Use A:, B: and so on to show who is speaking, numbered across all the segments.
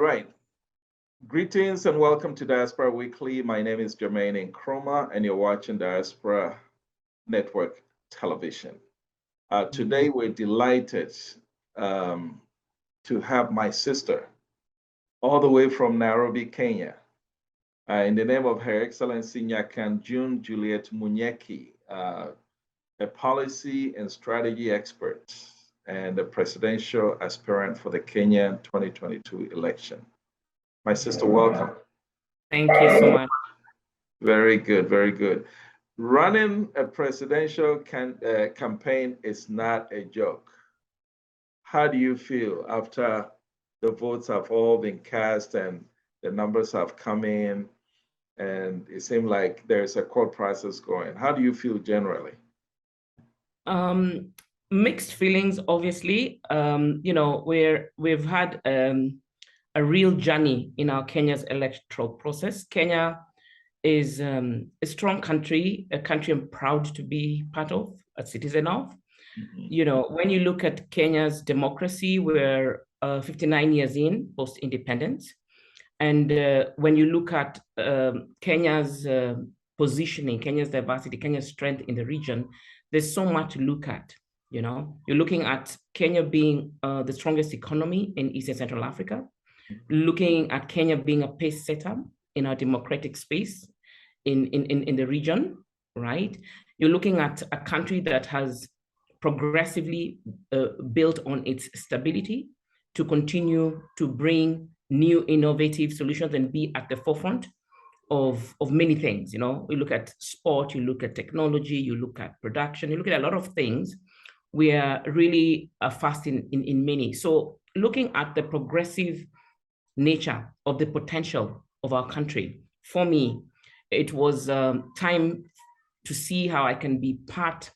A: right. Greetings and welcome to Diaspora Weekly. My name is Jermaine Nkrumah, and you're watching Diaspora Network Television. Today, we're delighted to have my sister all the way from Nairobi, Kenya. In the name of Her Excellency Nyakan June Juliet Munyeki, a policy and strategy expert and a presidential aspirant for the Kenyan 2022 election. My sister, welcome.
B: Thank you so much.
A: Very good, very good. Running a presidential campaign is not a joke. How do you feel after the votes have all been cast and the numbers have come in and it seems like there's a court process going? How do you feel generally?
B: Mixed feelings, obviously. We've had a real journey in our Kenya's electoral process. Kenya is a strong country, a country I'm proud to be part of, a citizen of. When you look at Kenya's democracy, we're 59 years in post-independence. And when you look at Kenya's positioning, Kenya's diversity, Kenya's strength in the region, there's so much to look at. You're looking at Kenya being the strongest economy in East and Central Africa, looking at Kenya being a pace setter in our democratic space in the region, right? You're looking at a country that has progressively built on its stability to continue to bring new innovative solutions and be at the forefront of many things. You look at sport, you look at technology, you look at production, you look at a lot of things. We are really fast in many. So looking at the progressive nature of the potential of our country, for me, it was time to see how I can be part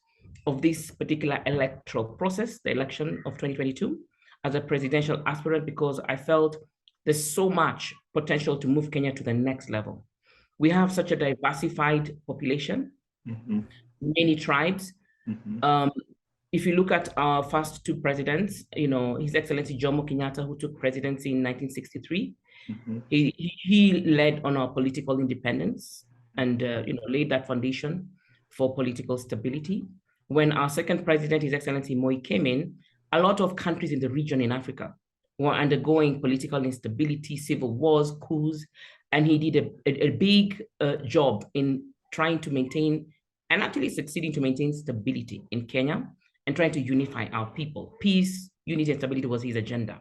B: of this particular electoral process, the election of 2022, as a presidential aspirant, because I felt there's so much potential to move Kenya to the next level. We have such a diversified population, many tribes. If you look at our first two presidents, His Excellency Jomo Kenyatta, who took presidency in 1963, he led on our political independence and laid that foundation for political stability. When our second president, His Excellency Moi, came in, a lot of countries in the region in Africa were undergoing political instability, civil wars, coups, and he did a big job in trying to maintain and actually succeeding to maintain stability in Kenya and trying to unify our people. Peace, unity, and stability was his agenda.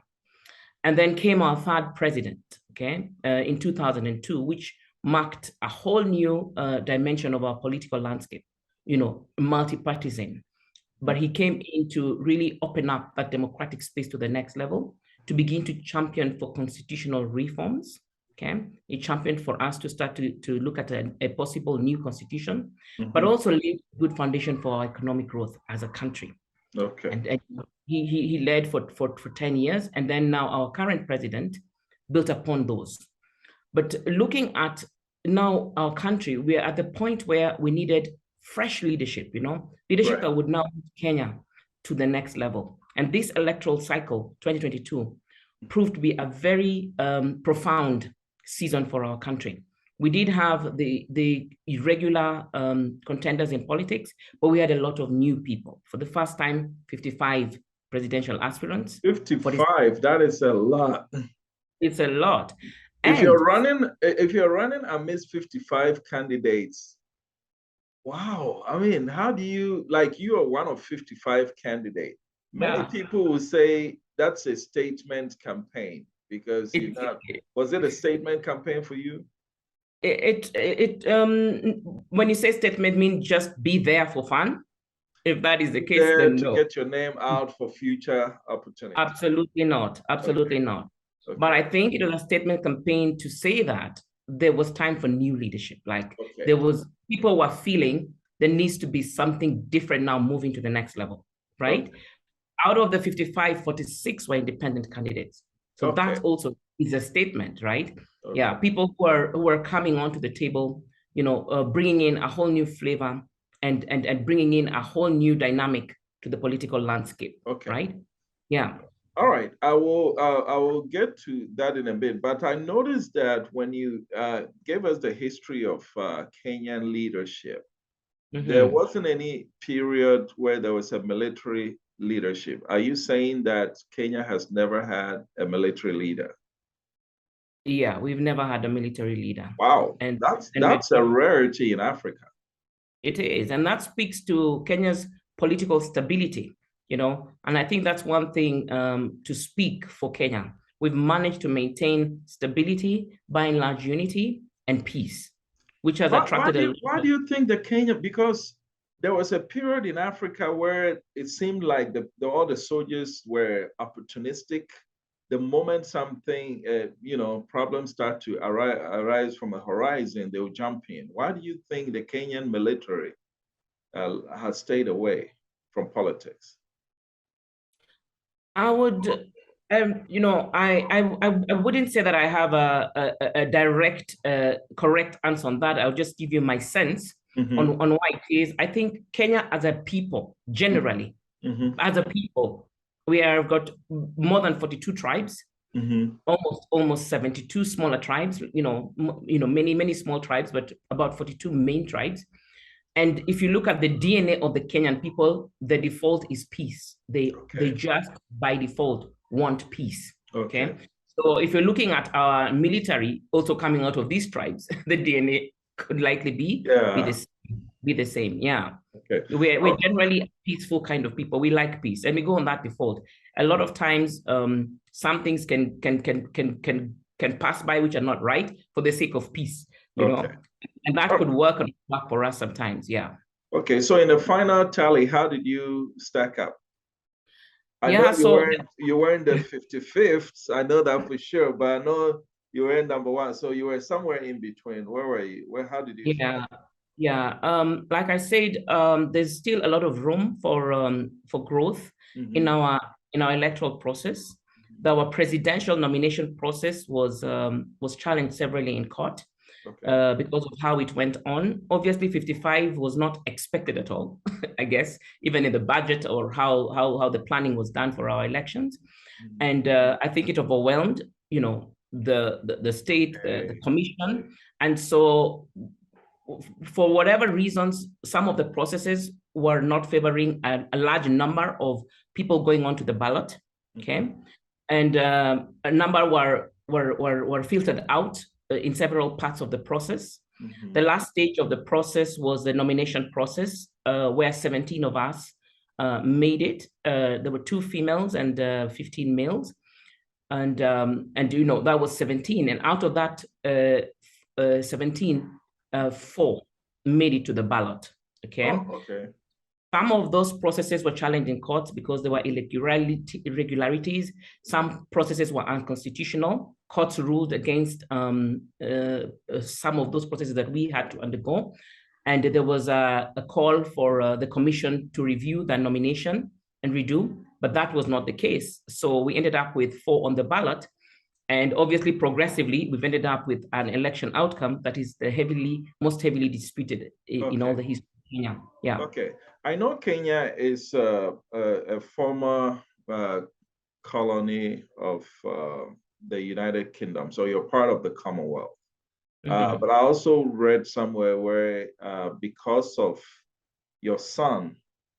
B: And then came our third president, in 2002, which marked a whole new dimension of our political landscape, multi-partisan. But he came in to really open up that democratic space to the next level, to begin to champion for constitutional reforms. He championed for us to start to look at a possible new constitution, but also laid good foundation for our economic growth as a country. And he led for 10 years, and then now our current president built upon those. But looking at now our country, we are at the point where we needed fresh leadership, leadership that would now move Kenya to the next level. And this electoral cycle, 2022, proved to be a very profound season for our country. We did have the irregular contenders in politics, but we had a lot of new people. For the first time, 55 presidential aspirants.
A: 55, that is a lot.
B: It's a lot.
A: If you're running amidst 55 candidates, wow. I mean, how do you, you are one of 55 candidates. Many people will say that's a statement campaign because was it a statement campaign for you?
B: When you say statement, mean just be there for fun. If that is the case, then no.
A: Get your name out for future opportunities.
B: Absolutely not. Absolutely not. But I think it was a statement campaign to say that there was time for new leadership. People were feeling there needs to be something different now moving to the next level, right? Out of the 55, 46 were independent candidates. So that also is a statement, right? Yeah, people who are coming onto the table, bringing in a whole new flavor and bringing in a whole new dynamic to the political landscape, right? Yeah.
A: All right, I will get to that in a bit, but I noticed that when you gave us the history of Kenyan leadership, there wasn't any period where there was a military leadership. Are you saying that Kenya has never had a military leader?
B: Yeah, we've never had a military leader.
A: Wow,
B: And
A: that's a rarity in Africa.
B: It is, and that speaks to Kenya's political stability, and I think that's one thing to speak for Kenya. We've managed to maintain stability, by and large unity, and peace, which has attracted
A: why do you think the Kenya, because there was a period in Africa where it seemed like all the soldiers were opportunistic. The moment something, problems start to arise from a horizon, they'll jump in. Why do you think the Kenyan military has stayed away from politics?
B: I would, I wouldn't say that I have a direct, correct answer on that. I'll just give you my sense on why it is. I think Kenya as a people, generally, as a people, we have got more than 42 tribes, almost 72 smaller tribes, many small tribes, but about 42 main tribes. And if you look at the DNA of the Kenyan people, the default is peace. They just by default want peace. Okay. So if you're looking at our military also coming out of these tribes, the DNA could likely be the same. Yeah.
A: Okay.
B: We're generally a peaceful kind of people. We like peace, and we go on that default. A lot of times, some things can pass by which are not right for the sake of peace. You know, and that could work for us sometimes. Yeah.
A: Okay. So in the final tally, how did you stack up? I know you weren't the 55th. I know that for sure, but I know you were number one. So you were somewhere in between. Where were you? How did you?
B: Yeah. Like I said, there's still a lot of room for growth in our electoral process. Our presidential nomination process was challenged severally in court. Because of how it went on. Obviously, 55 was not expected at all, I guess, even in the budget or how the planning was done for our elections. And I think it overwhelmed, the state, the commission. And so for whatever reasons, some of the processes were not favoring a large number of people going onto the ballot. Okay. And a number were filtered out in several parts of the process. The last stage of the process was the nomination process, where 17 of us made it. There were 2 females and 15 males. And that was 17. And out of that 17, 4 made it to the ballot. Okay. Some of those processes were challenged in courts because there were irregularities. Some processes were unconstitutional. Courts ruled against some of those processes that we had to undergo. And there was a call for the commission to review the nomination and redo, but that was not the case. So we ended up with 4 on the ballot. And obviously, progressively, we've ended up with an election outcome that is the most heavily disputed in all the history of Kenya. Yeah.
A: Okay. I know Kenya is a former colony of the United Kingdom, so you're part of the Commonwealth. But I also read somewhere where because of your son,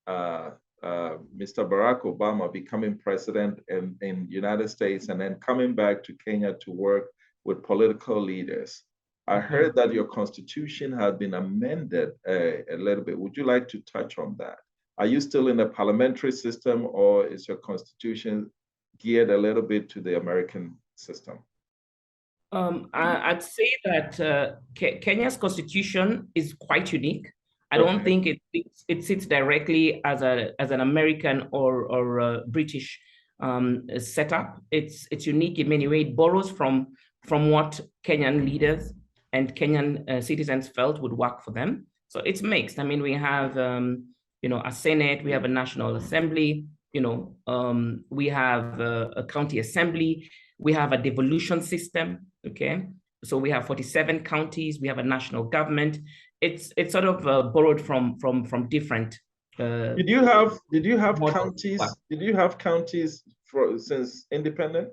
A: Mr. Barack Obama, becoming president in United States and then coming back to Kenya to work with political leaders, I heard that your constitution had been amended a little bit. Would you like to touch on that? Are you still in the parliamentary system, or is your constitution geared a little bit to the American system?
B: I'd say that Kenya's constitution is quite unique. I don't think it sits directly as an American or British setup. It's unique in many ways. It borrows from what Kenyan leaders and Kenyan citizens felt would work for them. So it's mixed. I mean, we have a Senate, we have a National Assembly, we have a county assembly, we have a devolution system. Okay, so we have 47 counties, we have a national government. It's sort of borrowed from different.
A: Did you have counties? Did you have counties since independent?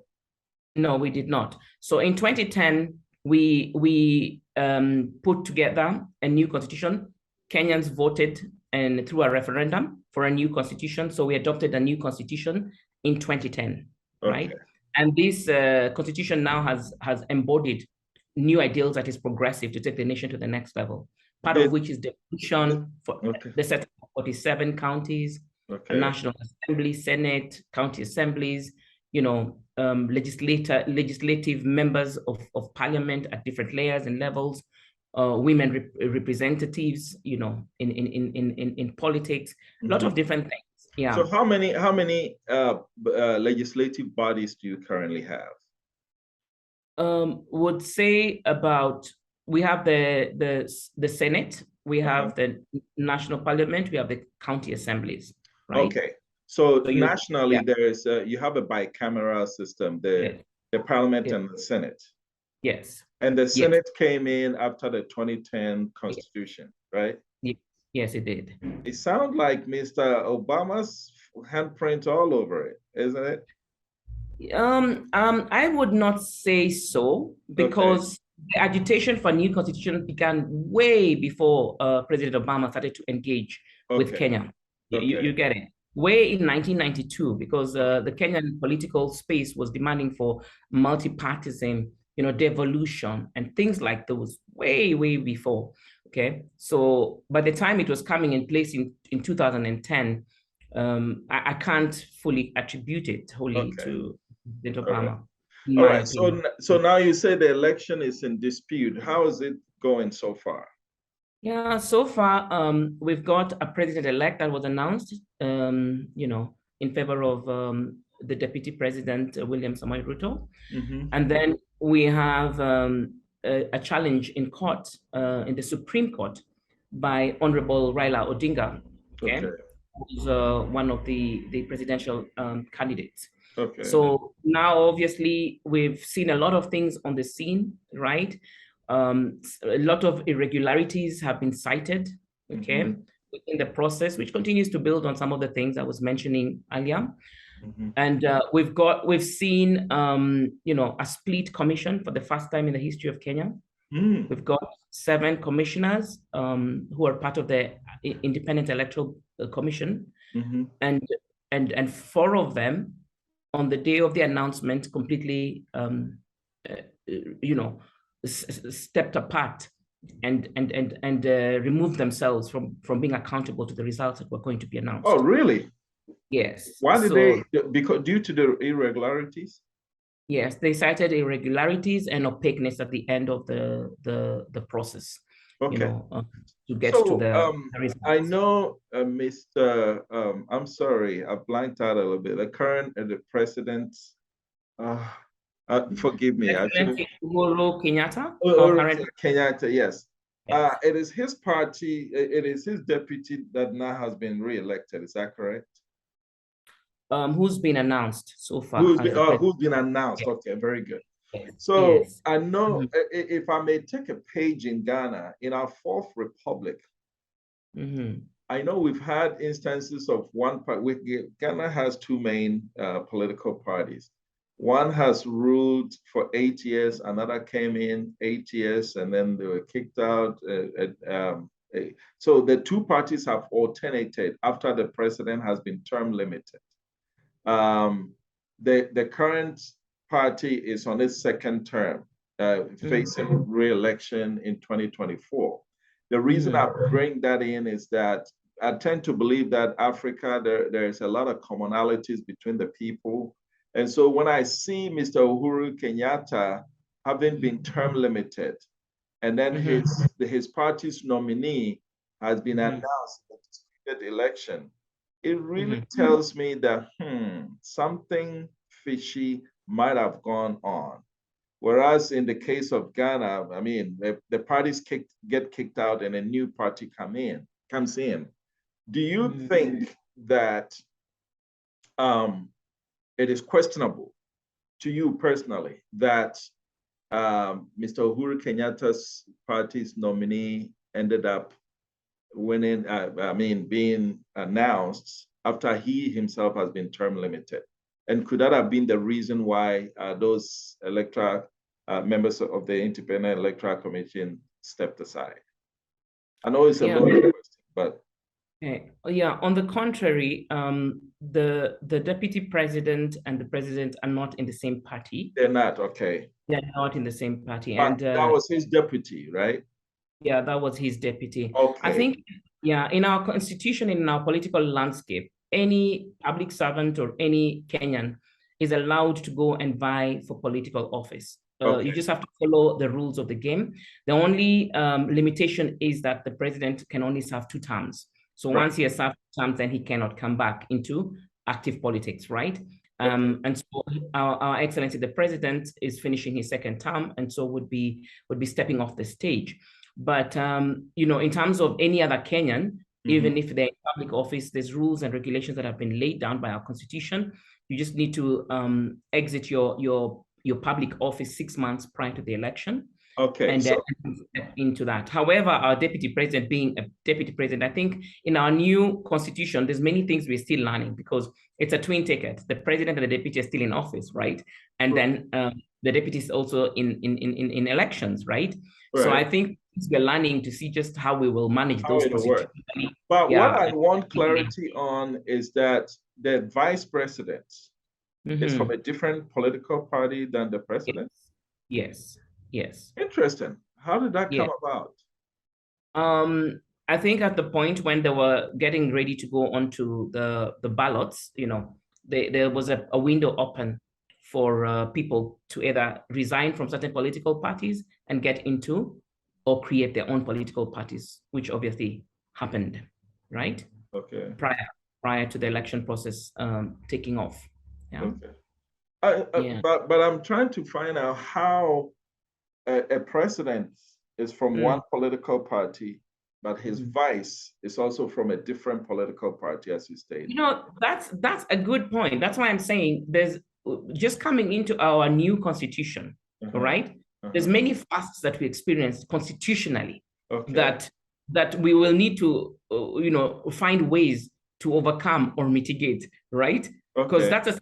B: No, we did not. So in 2010, we put together a new constitution. Kenyans voted and through a referendum for a new constitution. So we adopted a new constitution in 2010, right?
A: Okay.
B: And this constitution now has embodied new ideals that is progressive to take the nation to the next level. Part of which is the vision for the set of 47 counties, a National Assembly, Senate, county assemblies, you know, legislative members of parliament at different layers and levels, women representatives, you know, in politics, a lot of different things. Yeah.
A: So how many legislative bodies do you currently have?
B: Would say about, we have the Senate, we have the National Parliament, we have the county assemblies, right?
A: Okay. So nationally, there is you have a bicameral system, the Parliament and the Senate.
B: Yes.
A: And the Senate came in after the 2010 Constitution, right?
B: Yes, it did.
A: It sounds like Mr. Obama's handprint all over it, isn't it?
B: I would not say so, because the agitation for a new constitution began way before President Obama started to engage with Kenya. You get it? Way in 1992, because the Kenyan political space was demanding for multi-partisan, you know, devolution and things like those way before. Okay, so by the time it was coming in place in 2010, I can't fully attribute it wholly to President Obama.
A: All right. So now you say the election is in dispute. How is it going so far?
B: Yeah, so far, we've got a president-elect that was announced, you know, in favor of the Deputy President, William Samoei Ruto. And then we have a challenge in court, in the Supreme Court, by Honorable Raila Odinga, who's one of the presidential candidates. So now, obviously, we've seen a lot of things on the scene, right? A lot of irregularities have been cited, in the process, which continues to build on some of the things I was mentioning earlier. And we've seen, you know, a split commission for the first time in the history of Kenya. We've got 7 commissioners who are part of the Independent Electoral Commission, and 4 of them, on the day of the announcement, completely, you know, stepped apart and removed themselves from being accountable to the results that were going to be announced.
A: Oh, really?
B: Yes.
A: Why did they? Because due to the irregularities?
B: Yes, they cited irregularities and opaqueness at the end of the process. You know, to get to the results.
A: I know, Mr. I'm sorry, I blanked out a little bit. The current the president. Forgive me.
B: Uhuru Kenyatta.
A: Kenyatta, yes. It is his party. It is his deputy that now has been re-elected. Is that correct?
B: Who's been announced so far?
A: Who's been announced? Okay, very good. So I know, if I may take a page in Ghana, in our 4th Republic, I know we've had instances of one part. Ghana has 2 main political parties. One has ruled for 8 years, another came in 8 years, and then they were kicked out. So the 2 parties have alternated after the president has been term limited. The current party is on its 2nd term, facing re-election in 2024. The reason I bring that in is that I tend to believe that Africa, there is a lot of commonalities between the people. And so when I see Mr. Uhuru Kenyatta having been term limited, and then his party's nominee has been announced in the election, it really tells me that something fishy might have gone on. Whereas in the case of Ghana, I mean, the parties get kicked out and a new party comes in. Do you think that it is questionable to you personally that Mr. Uhuru Kenyatta's party's nominee ended up winning, being announced after he himself has been term limited? And could that have been the reason why those electoral members of the Independent Electoral Commission stepped aside? I know it's a loaded question, but.
B: Okay. Yeah, on the contrary, the deputy president and the president are not in the same party.
A: They're not, okay.
B: They're not in the same party.
A: But
B: and
A: that was his deputy, right?
B: Yeah, that was his deputy.
A: Okay.
B: I think, yeah, in our constitution, in our political landscape, any public servant or any Kenyan is allowed to go and vie for political office.
A: Okay.
B: You just have to follow the rules of the game. The only limitation is that the president can only serve 2 terms. So once he has served 2 terms, then he cannot come back into active politics, right? And so our Excellency, the president, is finishing his 2nd term, and so would be stepping off the stage. But you know, in terms of any other Kenyan, even if they're in public office, there's rules and regulations that have been laid down by our constitution. You just need to exit your public office 6 months prior to the election.
A: Okay.
B: And then into that. However, our deputy president, being a deputy president, I think in our new constitution, there's many things we're still learning, because it's a twin ticket. The president and the deputy are still in office, right? And then the deputy is also in elections, right? So I think we're learning to see just how we will manage those constitutionally.
A: But what I want clarity on is that the vice president is from a different political party than the president?
B: Yes.
A: Interesting. How did that come about?
B: I think at the point when they were getting ready to go onto the ballots, you know, there was a window open for people to either resign from certain political parties and get into, or create their own political parties, which obviously happened, right?
A: Okay.
B: Prior to the election process taking off. Yeah.
A: Okay. But I'm trying to find out how a president is from one political party, but his vice is also from a different political party, as you stated.
B: You know, that's a good point. That's why I'm saying there's just coming into our new constitution, right? There's many fasts that we experience constitutionally that we will need to, you know, find ways to overcome or mitigate, right? Because that's a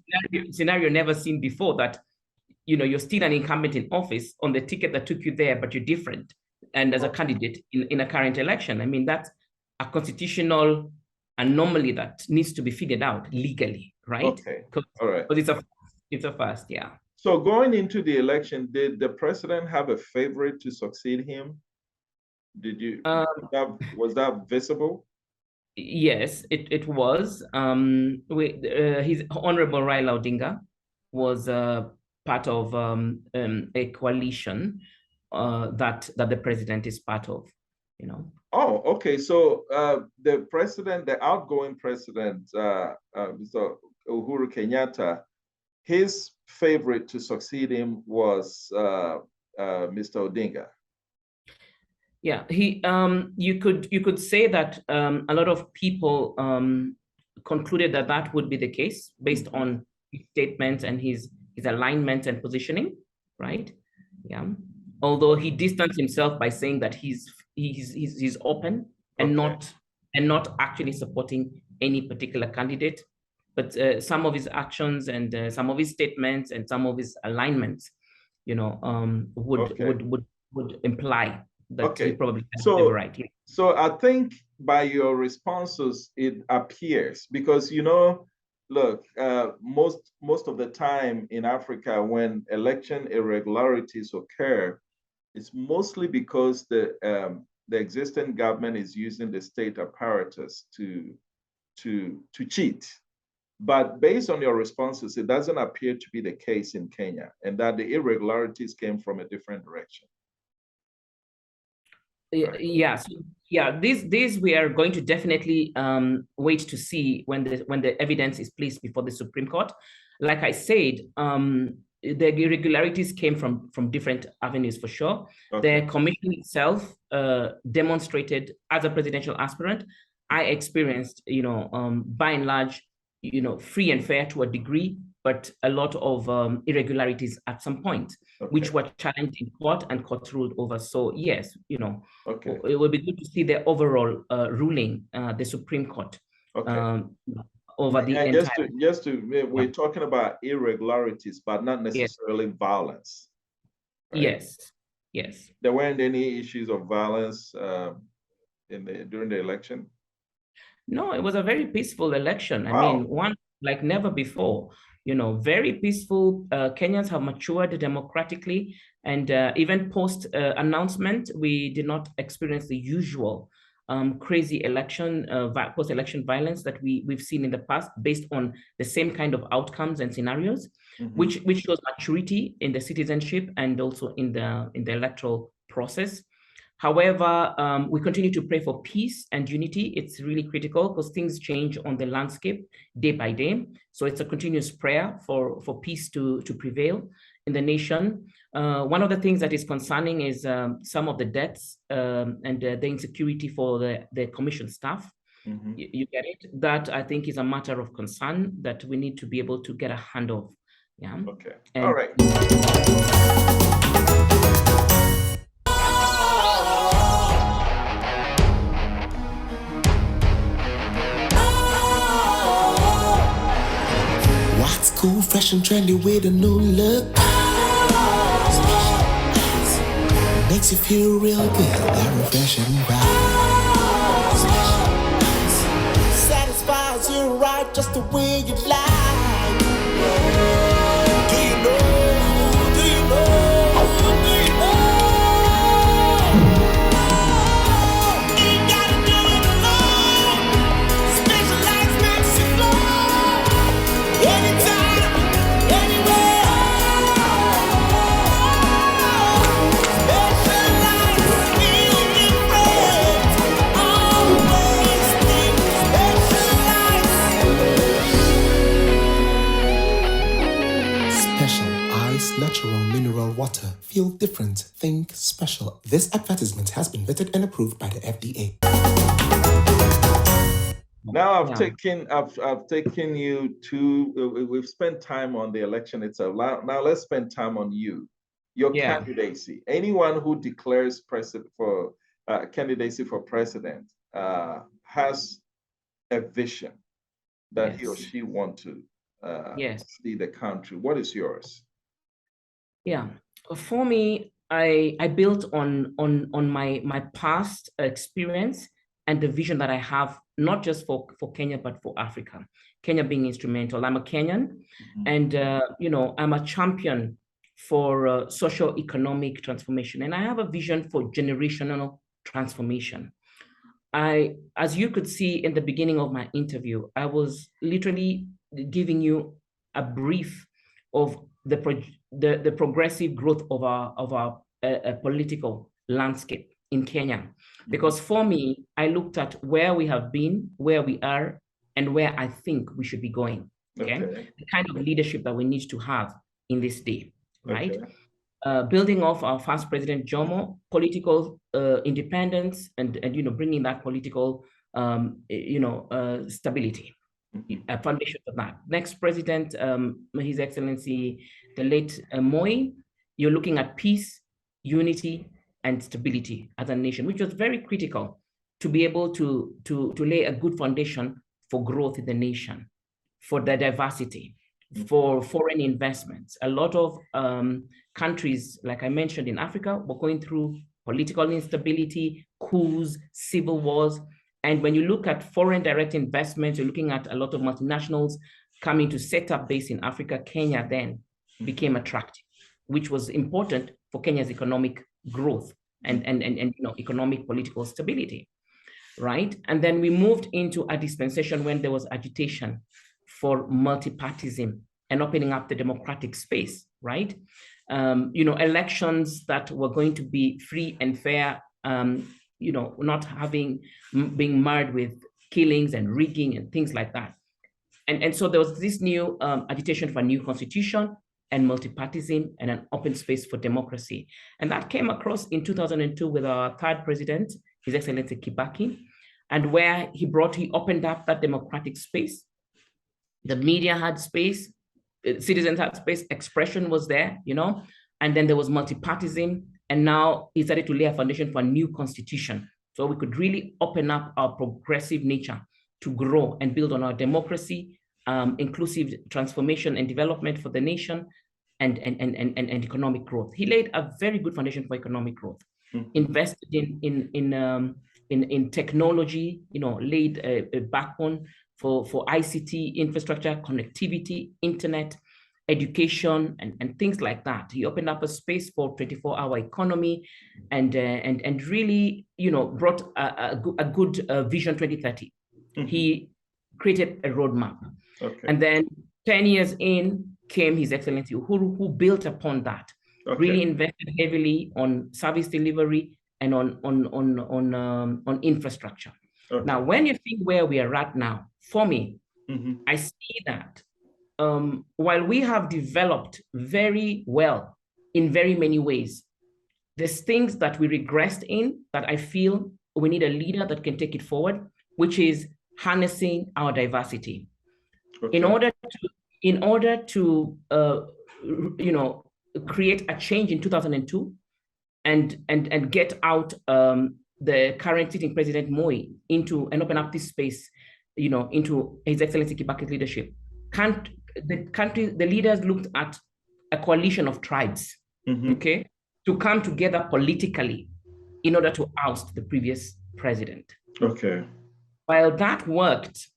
B: scenario never seen before, that, you know, you're still an incumbent in office on the ticket that took you there, but you're different. And as a candidate in a current election, I mean, that's a constitutional anomaly that needs to be figured out legally, right?
A: Okay. All right.
B: But it's a first, yeah.
A: So going into the election, did the president have a favorite to succeed him? Did you, was that visible?
B: Yes, it was. His Honorable Raila Odinga was part of a coalition that the president is part of, you know.
A: Oh, okay. So the outgoing president, Mr. Uhuru Kenyatta, his favorite to succeed him was Mr. Odinga.
B: Yeah, you could say that a lot of people concluded that would be the case based on his statements and his alignment and positioning, right? Yeah. Although he distanced himself by saying that he's open and not actually supporting any particular candidate, but some of his actions and some of his statements and some of his alignments, you know, would imply that he probably has the right. Yeah.
A: So I think by your responses, it appears, because, you know, look, most of the time in Africa, when election irregularities occur, it's mostly because the existing government is using the state apparatus to cheat. But based on your responses, it doesn't appear to be the case in Kenya, and that the irregularities came from a different direction.
B: Yes, yeah. These we are going to definitely wait to see when the evidence is placed before the Supreme Court. Like I said, the irregularities came from different avenues for sure. The commission itself demonstrated, as a presidential aspirant, I experienced, you know, by and large, you know, free and fair to a degree, but a lot of irregularities at some point, which were challenged in court and court ruled over. So yes, you know, it will be good to see the overall ruling, the Supreme Court over the
A: And
B: entire.
A: we're talking about irregularities, but not necessarily violence. Right?
B: Yes, yes.
A: There weren't any issues of violence during the election?
B: No, it was a very peaceful election.
A: Wow.
B: I mean, one like never before. Very peaceful. Kenyans have matured democratically, and even post announcement, we did not experience the usual crazy post-election violence that we've seen in the past, based on the same kind of outcomes and scenarios, which shows maturity in the citizenship and also in the electoral process. However, we continue to pray for peace and unity. It's really critical because things change on the landscape day by day. So it's a continuous prayer for peace to prevail in the nation. One of the things that is concerning is some of the deaths and the insecurity for the commission staff. You get it? That I think is a matter of concern that we need to be able to get a hand of. Yeah.
A: Okay. All right.
C: What's cool, fresh and trendy with a new look? Makes you feel real good, that refreshing vibe. Satisfies you right just the way you like. Do you know? Do you know? Do you know? Ain't gotta do it alone. Specialized makes you flow. Anytime, anywhere. Specialized, feel different. Always think specialized. Special ice, natural mineral water. Feel different. Think special. This advertisement has been vetted and approved by the FDA.
A: Now I've taken you to. We've spent time on the election itself. Now let's spend time on you, your candidacy. Anyone who declares candidacy for president has a vision that he or she wants to see the country. What is yours?
B: Yeah, for me, I built on my past experience and the vision that I have, not just for Kenya, but for Africa. Kenya being instrumental. I'm a Kenyan, and I'm a champion for socio-economic transformation, and I have a vision for generational transformation. As you could see in the beginning of my interview, I was literally giving you a brief of the progressive growth of our political landscape in Kenya. Because for me, I looked at where we have been, where we are, and where I think we should be going. Okay? The kind of leadership that we need to have in this day, right? Building off our first president, Jomo, political independence, and bringing that political stability, a foundation for that. Next president, His Excellency, the late Moi, you're looking at peace, unity, and stability as a nation, which was very critical to be able to lay a good foundation for growth in the nation, for the diversity, for foreign investments. A lot of countries, like I mentioned in Africa, were going through political instability, coups, civil wars. And when you look at foreign direct investments, you're looking at a lot of multinationals coming to set up base in Africa. Kenya then became attractive, which was important for Kenya's economic growth and economic political stability, right? And then we moved into a dispensation when there was agitation for multipartyism and opening up the democratic space, right? Elections that were going to be free and fair, not being marred with killings and rigging and things like that. And so there was this new agitation for a new constitution and multipartyism and an open space for democracy. And that came across in 2002 with our third president, His Excellency Kibaki, and where he opened up that democratic space. The media had space, citizens had space, expression was there, and then there was multipartyism. And now he started to lay a foundation for a new constitution. So we could really open up our progressive nature to grow and build on our democracy, inclusive transformation and development for the nation, and economic growth. He laid a very good foundation for economic growth. Invested in technology, laid a backbone for ICT infrastructure, connectivity, internet, education, and things like that. He opened up a space for 24-hour economy, and really, brought a good Vision 2030. He created a roadmap.
A: Okay.
B: And then 10 years in came His Excellency Uhuru, who built upon that, really invested heavily on service delivery and on infrastructure.
A: Okay.
B: Now, when you think where we are at now, for me, I see that while we have developed very well in very many ways, there's things that we regressed in that I feel we need a leader that can take it forward, which is harnessing our diversity.
A: Okay.
B: In order to create a change in 2002 and get out the current sitting President Moi into and open up this space, into His Excellency Kibaki's leadership. The leaders looked at a coalition of tribes, okay, to come together politically in order to oust the previous president. Okay. While that worked,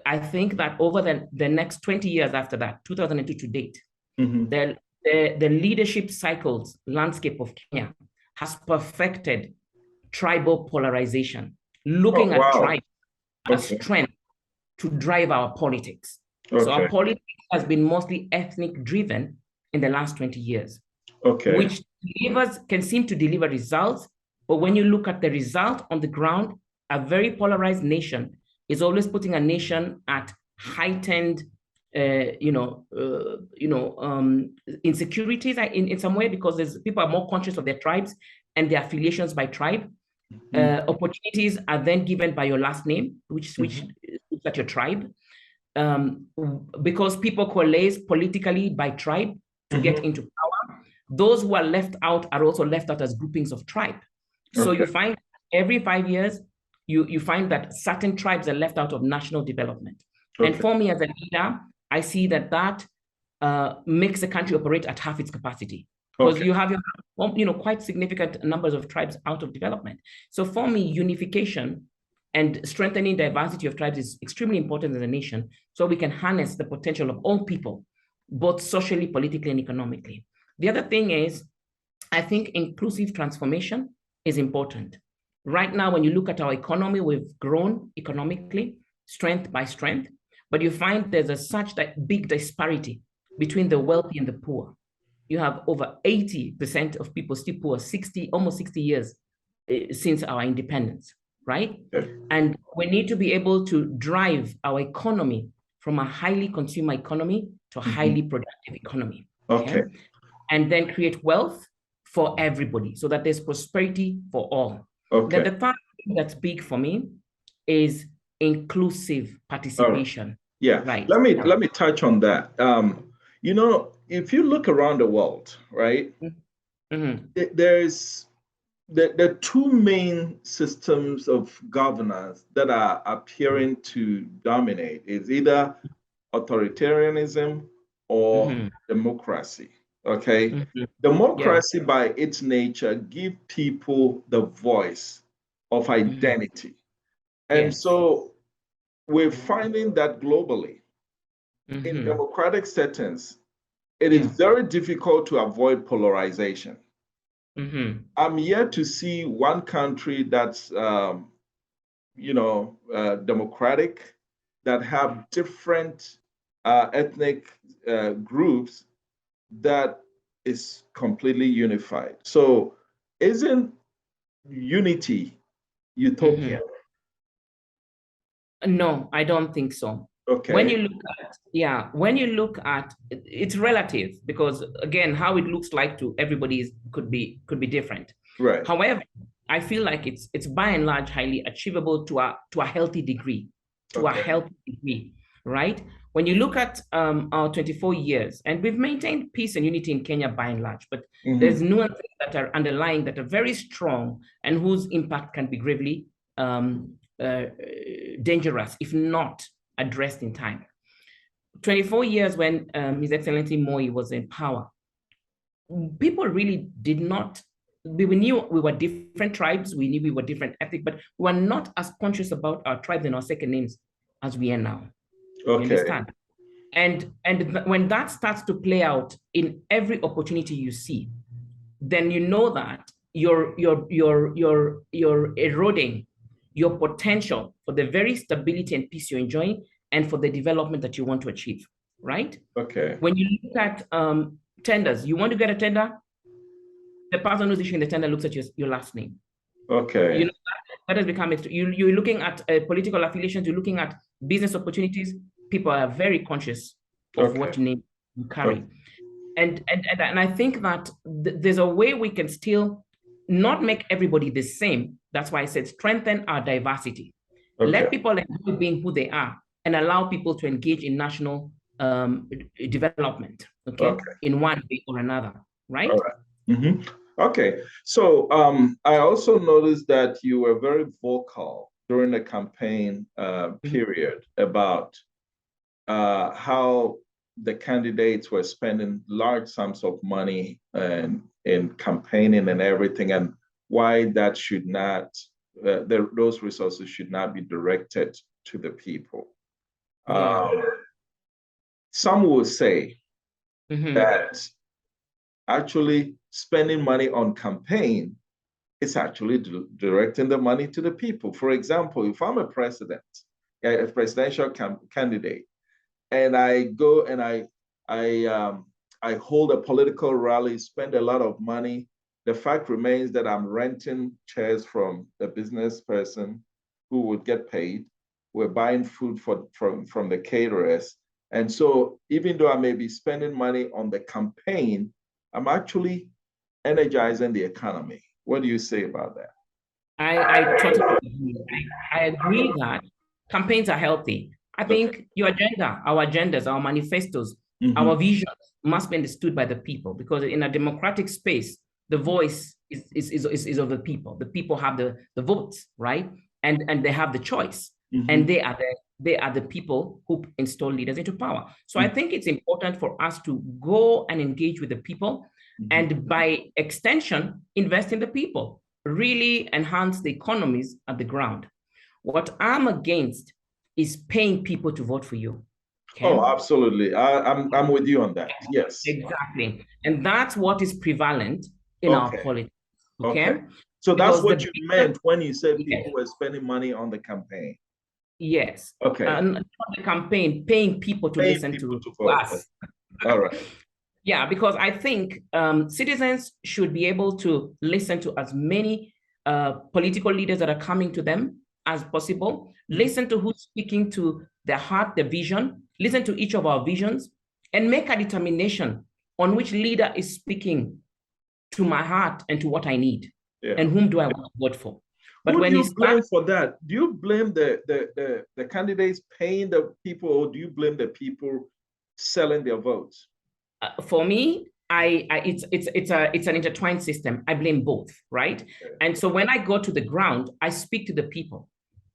B: I think that over the next 20 years after that, 2002 to date, the leadership cycles landscape of Kenya has perfected tribal polarization, looking at tribes as strength to drive our politics. So our politics has been mostly ethnic driven in the last 20 years, which can seem to deliver results. But when you look at the result on the ground, a very polarized nation is always putting a nation at heightened, insecurities in some way, because people are more conscious of their tribes and their affiliations by tribe. Opportunities are then given by your last name, which looks at your tribe, because people coalesce politically by tribe to get into power. Those who are left out are also left out as groupings of tribe. So you find every 5 years, you find that certain tribes are left out of national development. And for me as a leader, I see that makes the country operate at half its capacity, because you have quite significant numbers of tribes out of development. So for me, unification and strengthening diversity of tribes is extremely important as a nation, so we can harness the potential of all people, both socially, politically, and economically. The other thing is, I think inclusive transformation is important. Right now, when you look at our economy, we've grown economically, strength by strength, but you find there's such big disparity between the wealthy and the poor. You have over 80% of people still poor, almost 60 years since our independence, right? And we need to be able to drive our economy from a highly consumer economy to a highly productive economy. And then create wealth for everybody so that there's prosperity for all. Then the third thing that's big for me is inclusive participation.
A: Right. Let me touch on that. If you look around the world, right, there are two main systems of governance that are appearing to dominate. It's either authoritarianism or democracy. Democracy by its nature gives people the voice of identity. And so we're finding that globally in democratic settings, it is very difficult to avoid polarization. I'm yet to see one country that's, democratic, that have different ethnic groups that is completely unified. So isn't unity utopian?
B: No, I don't think so. When you look at it's relative, because again, how it looks like to everybody could be different. Right. However, I feel like it's by and large highly achievable to a healthy degree, right? When you look at our 24 years, and we've maintained peace and unity in Kenya by and large, but there's nuances that are underlying that are very strong and whose impact can be gravely dangerous if not addressed in time. 24 years when His Excellency Moi was in power, people really did not, we knew we were different tribes, we knew we were different ethnic, but we were not as conscious about our tribes and our second names as we are now.
A: Okay.
B: You understand? And when that starts to play out in every opportunity you see, then you know that you're eroding your potential for the very stability and peace you're enjoying and for the development that you want to achieve, right?
A: Okay.
B: When you look at tenders, you want to get a tender, the person who's issuing the tender looks at your last name.
A: Okay.
B: You know, that has become, you're looking at political affiliations, you're looking at business opportunities. People are very conscious of what name you carry. And I think that there's a way we can still not make everybody the same. That's why I said strengthen our diversity. Let people enjoy being who they are and allow people to engage in national development, in one way or another, right?
A: All right. Mm-hmm. Okay. So I also noticed that you were very vocal during the campaign period about how the candidates were spending large sums of money in campaigning and everything, and why that should not, those resources should not be directed to the people. Some will say that actually spending money on campaign is actually directing the money to the people. For example, if I'm a presidential candidate, and I go and I hold a political rally, spend a lot of money, the fact remains that I'm renting chairs from a business person who would get paid. We're buying food from the caterers. And so even though I may be spending money on the campaign, I'm actually energizing the economy. What do you say about that?
B: I totally agree. I agree that campaigns are healthy. I think your agenda, our agendas, our manifestos, our visions must be understood by the people, because in a democratic space, the voice is of the people. The people have the votes, right? And they have the choice. And they are the people who install leaders into power. So I think it's important for us to go and engage with the people, and by extension, invest in the people, really enhance the economies at the ground. What I'm against is paying people to vote for you. Okay?
A: Oh, absolutely. I'm with you on that. Yes.
B: Exactly. And that's what is prevalent in our politics. Okay.
A: So that's what you meant when you said people were spending money on the campaign.
B: Yes.
A: Okay.
B: And not the campaign, paying people to listen to us.
A: All right.
B: Yeah, because I think citizens should be able to listen to as many political leaders that are coming to them as possible, listen to who's speaking to their heart, their vision, listen to each of our visions, and make a determination on which leader is speaking to my heart and to what I need, and whom do I want to vote for. But
A: who
B: when
A: do you blame for that? Do you blame the candidates paying the people, or do you blame the people selling their votes?
B: For me, it's an intertwined system. I blame both, right? Okay. And so when I go to the ground, I speak to the people.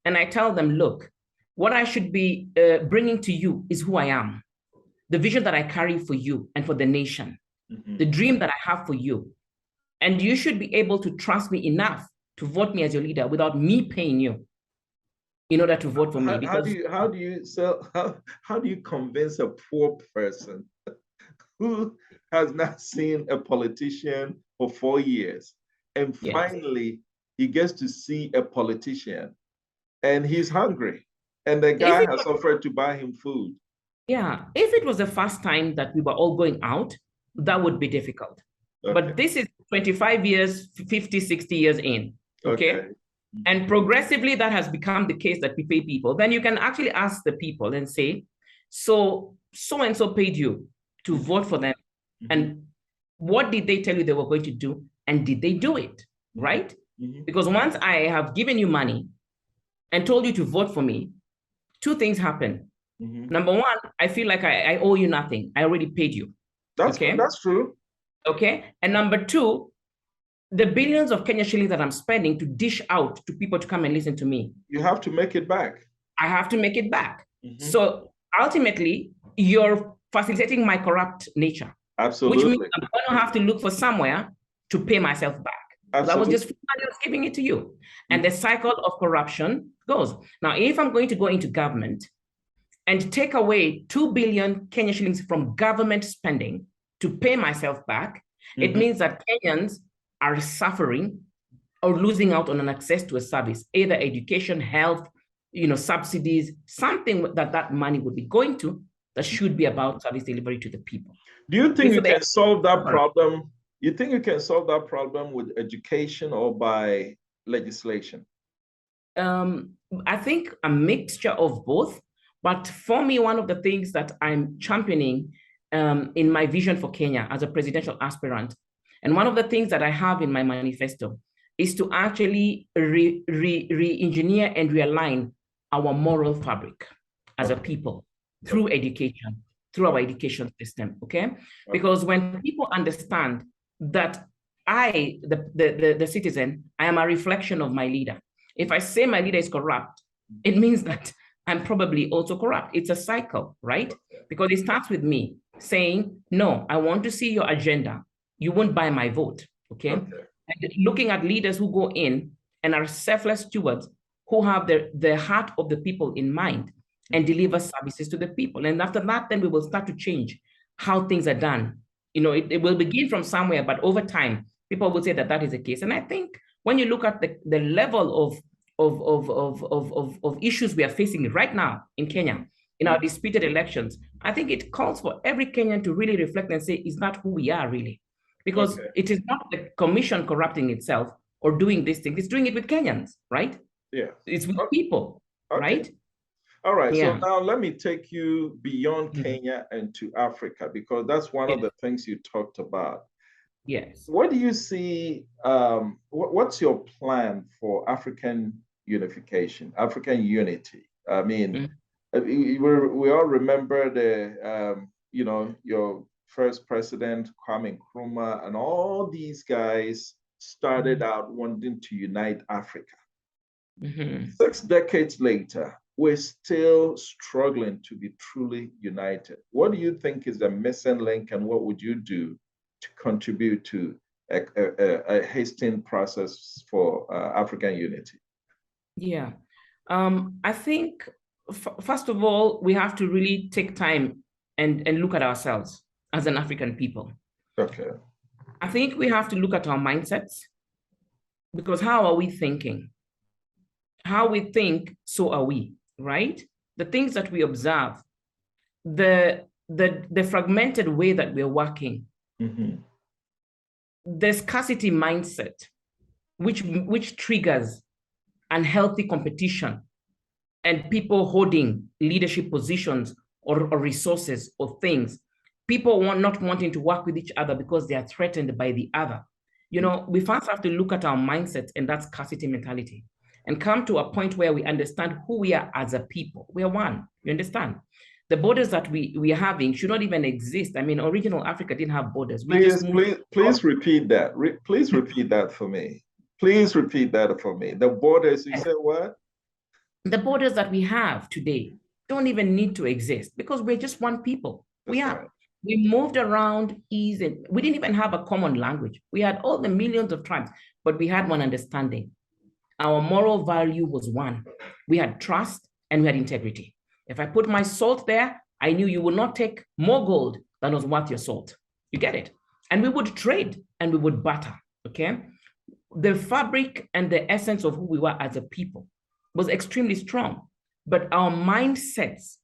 B: And I tell them, look, what I should be bringing to you is who I am, the vision that I carry for you and for the nation, the dream that I have for you. And you should be able to trust me enough to vote me as your leader without me paying you in order to vote for me.
A: Because how do you convince a poor person who has not seen a politician for 4 years, and finally he gets to see a politician, and he's hungry, and the guy has offered to buy him food? Yeah,
B: if it was the first time that we were all going out, that would be difficult. But this is 25 years, 50, 60 years in, okay? And progressively that has become the case that we pay people. Then you can actually ask the people and say, so-and-so paid you to vote for them, and what did they tell you they were going to do, and did they do it, right? Because once I have given you money and told you to vote for me, two things happen. Number one, I feel like I owe you nothing. I already paid you.
A: That's true.
B: Okay. And number two, the billions of Kenya shillings that I'm spending to dish out to people to come and listen to me.
A: You have to make it back.
B: I have to make it back. So ultimately, you're facilitating my corrupt nature.
A: Absolutely.
B: Which means I'm going to have to look for somewhere to pay myself back. That was just money I was giving it to you. And the cycle of corruption goes. Now, if I'm going to go into government and take away 2 billion Kenya shillings from government spending to pay myself back, it means that Kenyans are suffering or losing out on an access to a service, either education, health, subsidies, something that money would be going to that should be about service delivery to the people.
A: Do you think you can solve that problem? You think you can solve that problem with education or by legislation?
B: I think a mixture of both. But for me, one of the things that I'm championing in my vision for Kenya as a presidential aspirant, and one of the things that I have in my manifesto is to actually re-engineer and realign our moral fabric as a people through education, through our education system, okay? Because when people understand that I, the citizen, I am a reflection of my leader. If I say my leader is corrupt, it means that I'm probably also corrupt. It's a cycle, right? Because it starts with me saying, no, I want to see your agenda. You won't buy my vote, okay? And looking at leaders who go in and are selfless stewards, who have the heart of the people in mind and deliver services to the people. And after that, then we will start to change how things are done. It will begin from somewhere, but over time, people will say that is the case. And I think when you look at the level of issues we are facing right now in Kenya, in our disputed elections, I think it calls for every Kenyan to really reflect and say, is that who we are really? Because it is not the commission corrupting itself or doing this thing, it's doing it with Kenyans, right?
A: Yeah.
B: It's with people, right?
A: All right, so now let me take you beyond Kenya and to Africa, because that's one of the things you talked about.
B: Yes.
A: What do you see, what's your plan for African unification, African unity? I mean, we all remember your first president, Kwame Nkrumah, and all these guys started out wanting to unite Africa. 6 decades later, we're still struggling to be truly united. What do you think is the missing link, and what would you do to contribute to a hastening process for African unity?
B: Yeah, I think, first of all, we have to really take time and look at ourselves as an African people.
A: Okay.
B: I think we have to look at our mindsets, because how are we thinking? How we think, so are we, right? The things that we observe, the fragmented way that we're working, the scarcity mindset, which triggers unhealthy competition and people holding leadership positions or resources or things, people not wanting to work with each other because they are threatened by the other. We first have to look at our mindsets and that scarcity mentality, and come to a point where we understand who we are as a people. We are one, you understand? The borders that we are having should not even exist. I mean, original Africa didn't have borders.
A: Please repeat that. Please repeat that for me. Please repeat that for me. The borders, you said what?
B: The borders that we have today don't even need to exist, because we're just one people. We moved around easy. We didn't even have a common language. We had all the millions of tribes, but we had one understanding. Our moral value was one. We had trust and we had integrity. If I put my salt there, I knew you would not take more gold than was worth your salt. You get it? And we would trade and we would barter, okay? The fabric and the essence of who we were as a people was extremely strong, but our mindsets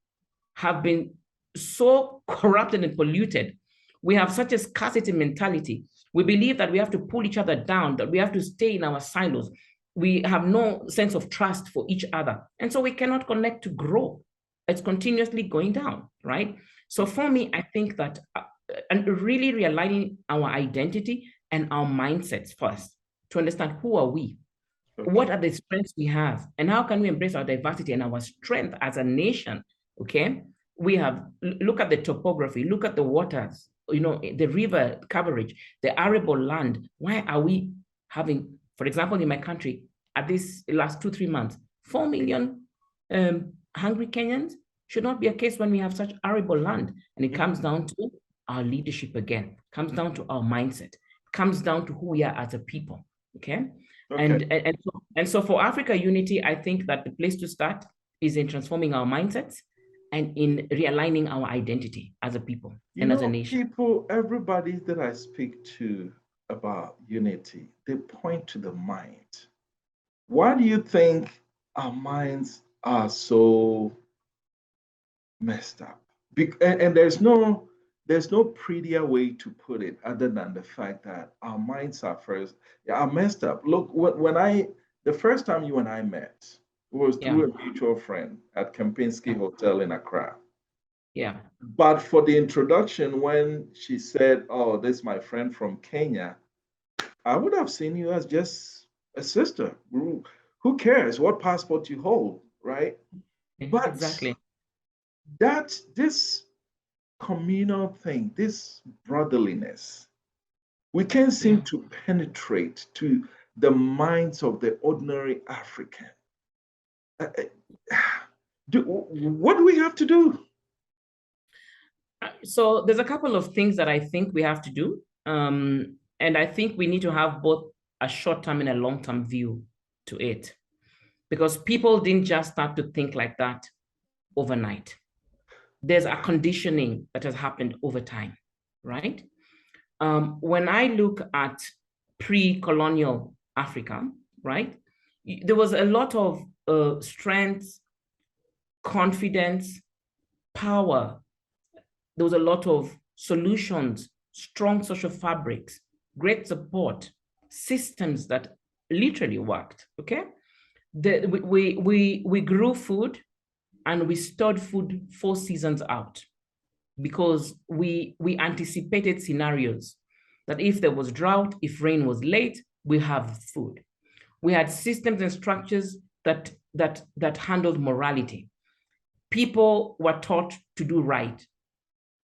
B: have been so corrupted and polluted. We have such a scarcity mentality. We believe that we have to pull each other down, that we have to stay in our silos. We have no sense of trust for each other. And so we cannot connect to grow. It's continuously going down, right? So for me, I think that and really realigning our identity and our mindsets first to understand who are we, what are the strengths we have, and how can we embrace our diversity and our strength as a nation, okay? We have, look at the topography, look at the waters, the river coverage, the arable land. Why are we having, for example, in my country, at this last 2-3 months, 4 million hungry Kenyans should not be a case when we have such arable land. And it comes down to our leadership again, comes down to our mindset, comes down to who we are as a people, okay? And so for Africa Unity, I think that the place to start is in transforming our mindsets and in realigning our identity as a people and as a nation.
A: Everybody that I speak to about unity, they point to the mind. Why do you think our minds are so messed up? And there's no prettier way to put it other than the fact that our minds are messed up. Look, the first time you and I met was through a mutual friend at Kempinski Hotel in Accra.
B: Yeah.
A: But for the introduction, when she said, "Oh, this is my friend from Kenya," I would have seen you as just a sister. Who cares what passport you hold, right? But
B: exactly.
A: This communal thing, this brotherliness, we can't seem to penetrate to the minds of the ordinary African. What do we have to do?
B: So there's a couple of things that I think we have to do. And I think we need to have both a short-term and a long-term view to it, because people didn't just start to think like that overnight. There's a conditioning that has happened over time, right? When I look at pre-colonial Africa, right, there was a lot of strength, confidence, power. There was a lot of solutions, strong social fabrics, great support, systems that literally worked, okay? We grew food and we stored food 4 seasons out because we anticipated scenarios that if there was drought, if rain was late, we have food. We had systems and structures that handled morality. People were taught to do right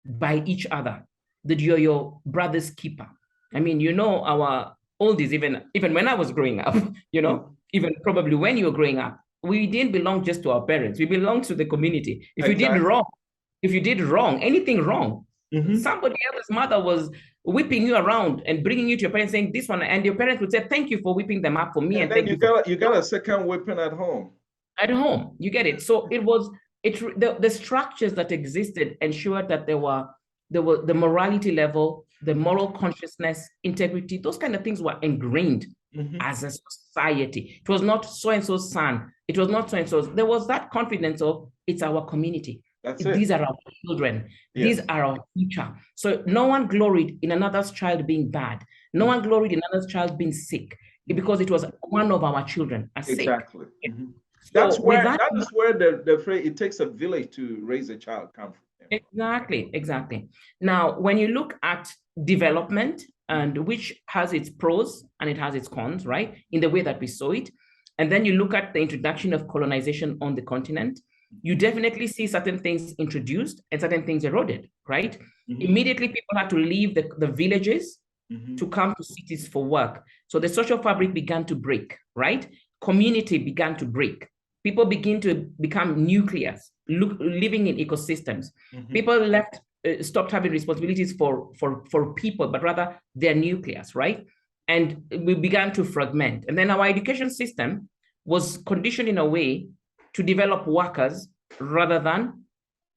B: by each other, that you're your brother's keeper. I mean, you know, our oldies, even when I was growing up, you know, even probably when you were growing up, we didn't belong just to our parents. We belonged to the community. If you did wrong, anything wrong, somebody else's mother was whipping you around and bringing you to your parents saying this one, and your parents would say, "Thank you for whipping them up for me."
A: And then you got a second whipping at home.
B: At home, you get it. So the structures that existed ensured that there were the morality level, the moral consciousness, integrity, those kind of things were ingrained as a society. It was not so-and-so's son. It was not so-and-so's. There was that confidence of, it's our community. These are our children. Yes. These are our future. So no one gloried in another's child being bad. No one gloried in another's child being sick, because it was one of our children.
A: Exactly. That is where the phrase, it takes a village to raise a child, comes from.
B: Exactly. Now, when you look at development, and which has its pros and it has its cons, right, in the way that we saw it, and then you look at the introduction of colonization on the continent, you definitely see certain things introduced and certain things eroded, right? Immediately, people had to leave the villages to come to cities for work. So the social fabric began to break, right? Community began to break. People begin to become nucleus, living in ecosystems. People stopped having responsibilities for people, but rather their nucleus, right? And we began to fragment. And then our education system was conditioned in a way to develop workers rather than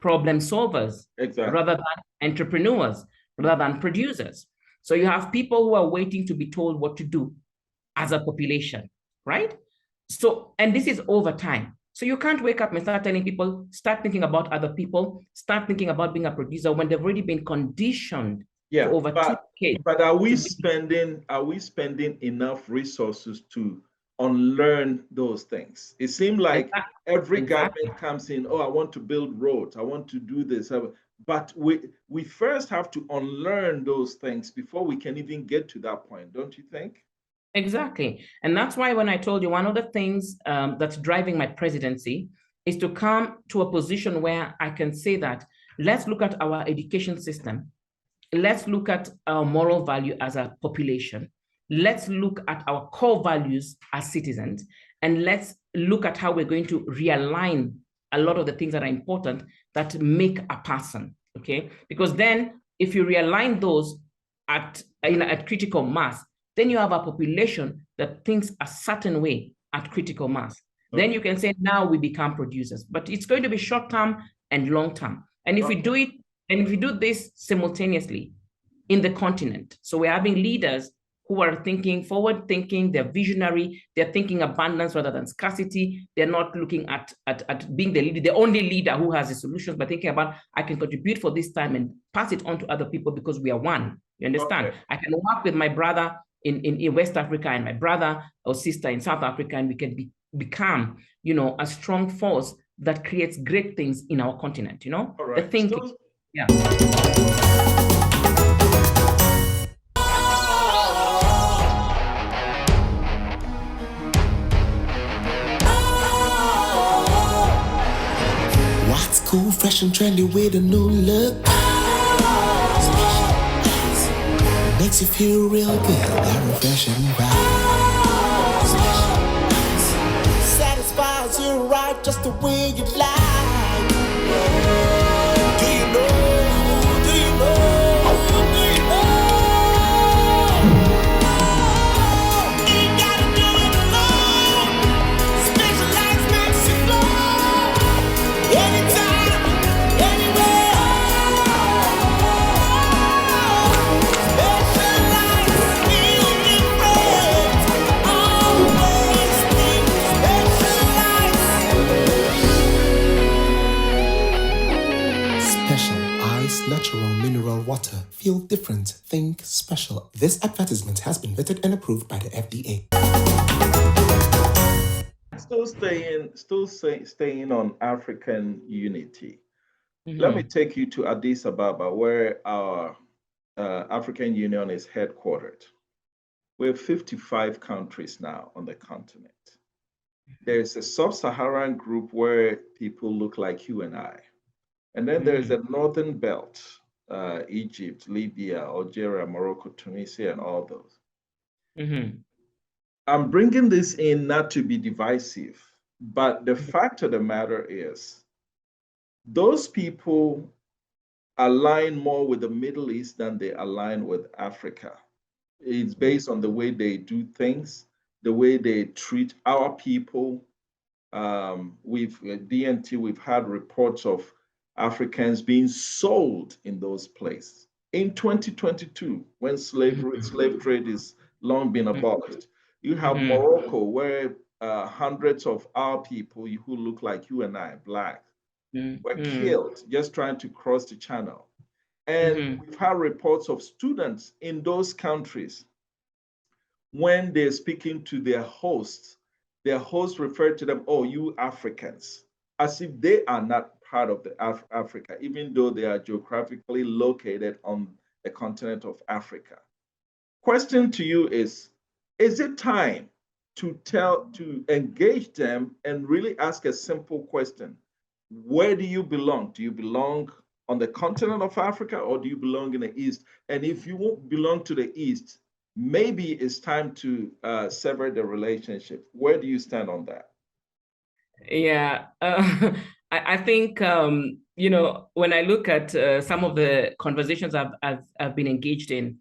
B: problem solvers, rather than entrepreneurs, rather than producers. So you have people who are waiting to be told what to do as a population, right? So, and this is over time. So you can't wake up and start telling people, start thinking about other people, start thinking about being a producer when they've already been conditioned for over 2 decades.
A: But are we spending enough resources to unlearn those things? It seems like every government comes in, oh, I want to build roads, I want to do this. But we first have to unlearn those things before we can even get to that point, don't you think?
B: Exactly. And that's why when I told you one of the things that's driving my presidency is to come to a position where I can say that let's look at our education system. Let's look at our moral value as a population. let's look at our core values as citizens, and let's look at how we're going to realign a lot of the things that are important that make a person, okay? Because then if you realign those at critical mass, then you have a population that thinks a certain way at critical mass. Okay. Then you can say, now we become producers, but it's going to be short-term and long-term. And if we do it, and if we do this simultaneously in the continent, so we're having leaders who are thinking forward-thinking, they're visionary, they're thinking abundance rather than scarcity. They're not looking at being the only leader who has the solutions, but thinking about, I can contribute for this time and pass it on to other people because we are one. You understand? Okay. I can work with my brother in West Africa and my brother or sister in South Africa, and we can become, you know, a strong force that creates great things in our continent, you know?
A: All right.
B: The thinking, yeah.
C: What's cool, fresh and trendy with a new look? Makes you feel real good, that refreshing vibe. Satisfies you right just the way you like. Do you know? Do you know? Do you know? Ain't gotta do it alone. Specialized makes you flow. Anytime, anywhere. Natural mineral water. Feel different. Think special. This advertisement has been vetted and approved by the FDA.
A: Still staying on African unity. Let me take you to Addis Ababa, where our African Union is headquartered. We have 55 countries now on the continent. There's a sub-Saharan group where people look like you and I. And then there's a northern belt, Egypt, Libya, Algeria, Morocco, Tunisia, and all those. I'm bringing this in not to be divisive, but the fact of the matter is, those people align more with the Middle East than they align with Africa. It's based on the way they do things, the way they treat our people. With DNT, we've had reports of Africans being sold in those places. In 2022, when slave trade is long been abolished, you have Morocco, where hundreds of our people who look like you and I, black, were killed just trying to cross the channel. And we've had reports of students in those countries, when they're speaking to their hosts refer to them, oh, you Africans, as if they are not part of the Africa, even though they are geographically located on the continent of Africa. Question to you is it time to engage them and really ask a simple question? Where do you belong? Do you belong on the continent of Africa, or do you belong in the East? And if you won't belong to the East, maybe it's time to sever the relationship. Where do you stand on that?
B: Yeah, I think, you know, when I look at some of the conversations I've been engaged in